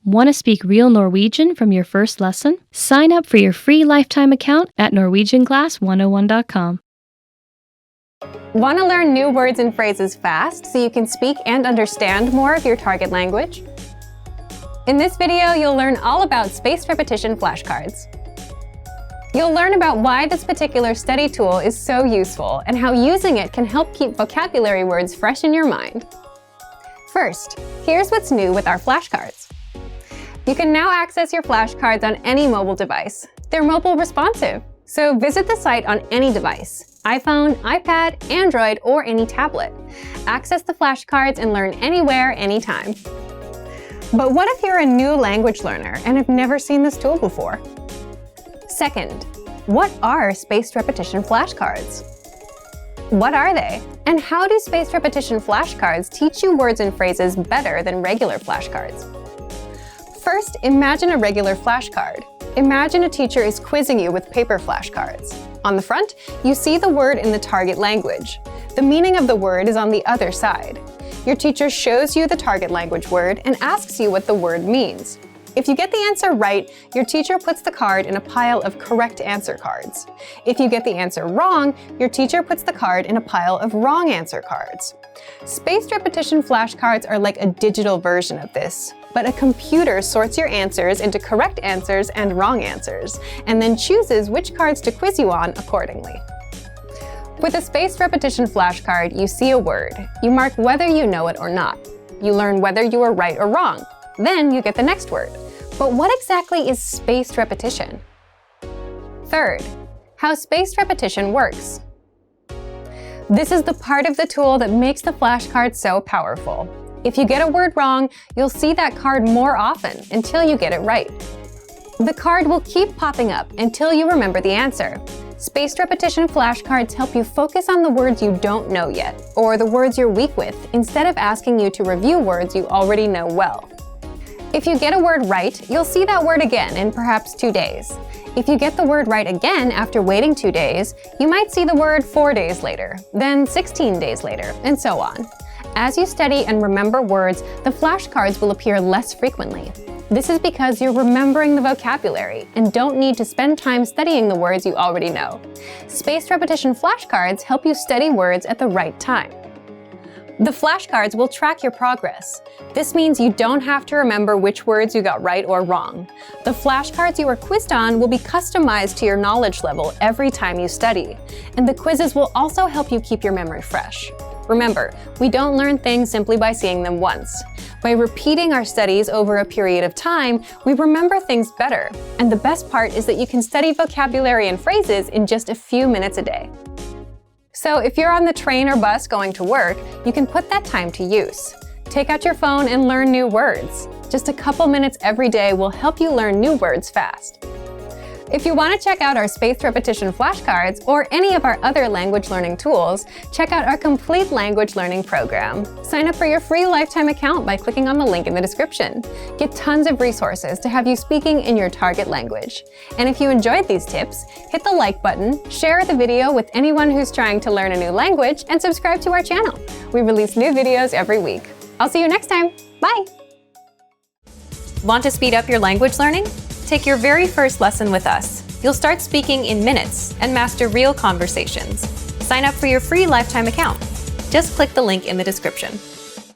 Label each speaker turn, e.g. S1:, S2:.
S1: Want to speak real Norwegian from your first lesson? Sign up for your free lifetime account at norwegianclass101.com.
S2: Want to learn new words and phrases fast so you can speak and understand more of your target language? In this video, you'll learn all about spaced repetition flashcards. You'll learn about why this particular study tool is so useful and how using it can help keep vocabulary words fresh in your mind. First, here's what's new with our flashcards. You can now access your flashcards on any mobile device. They're mobile responsive, so visit the site on any device: iPhone, iPad, Android, or any tablet. Access the flashcards and learn anywhere, anytime. But what if you're a new language learner and have never seen this tool before? Second, what are spaced repetition flashcards? What are they? And how do spaced repetition flashcards teach you words and phrases better than regular flashcards? First, imagine a regular flashcard. Imagine a teacher is quizzing you with paper flashcards. On the front, you see the word in the target language. The meaning of the word is on the other side. Your teacher shows you the target language word and asks you what the word means. If you get the answer right, your teacher puts the card in a pile of correct answer cards. If you get the answer wrong, your teacher puts the card in a pile of wrong answer cards. Spaced repetition flashcards are like a digital version of this, but a computer sorts your answers into correct answers and wrong answers, and then chooses which cards to quiz you on accordingly. With a spaced repetition flashcard, you see a word. You mark whether you know it or not. You learn whether you are right or wrong. Then you get the next word. But what exactly is spaced repetition? Third, how spaced repetition works. This is the part of the tool that makes the flashcard so powerful. If you get a word wrong, you'll see that card more often until you get it right. The card will keep popping up until you remember the answer. Spaced repetition flashcards help you focus on the words you don't know yet, or the words you're weak with, instead of asking you to review words you already know well. If you get a word right, you'll see that word again in perhaps 2 days. If you get the word right again after waiting 2 days, you might see the word 4 days later, then 16 days later, and so on. As you study and remember words, the flashcards will appear less frequently. This is because you're remembering the vocabulary and don't need to spend time studying the words you already know. Spaced repetition flashcards help you study words at the right time. The flashcards will track your progress. This means you don't have to remember which words you got right or wrong. The flashcards you are quizzed on will be customized to your knowledge level every time you study, and the quizzes will also help you keep your memory fresh. Remember, we don't learn things simply by seeing them once. By repeating our studies over a period of time, we remember things better. And the best part is that you can study vocabulary and phrases in just a few minutes a day. So if you're on the train or bus going to work, you can put that time to use. Take out your phone and learn new words. Just a couple minutes every day will help you learn new words fast. If you want to check out our spaced repetition flashcards or any of our other language learning tools, check out our complete language learning program. Sign up for your free lifetime account by clicking on the link in the description. Get tons of resources to have you speaking in your target language. And if you enjoyed these tips, hit the like button, share the video with anyone who's trying to learn a new language, and subscribe to our channel. We release new videos every week. I'll see you next time. Bye! Want to speed up your language learning? Take your very first lesson with us. You'll start speaking in minutes and master real conversations. Sign up for your free lifetime account. Just click the link in the description.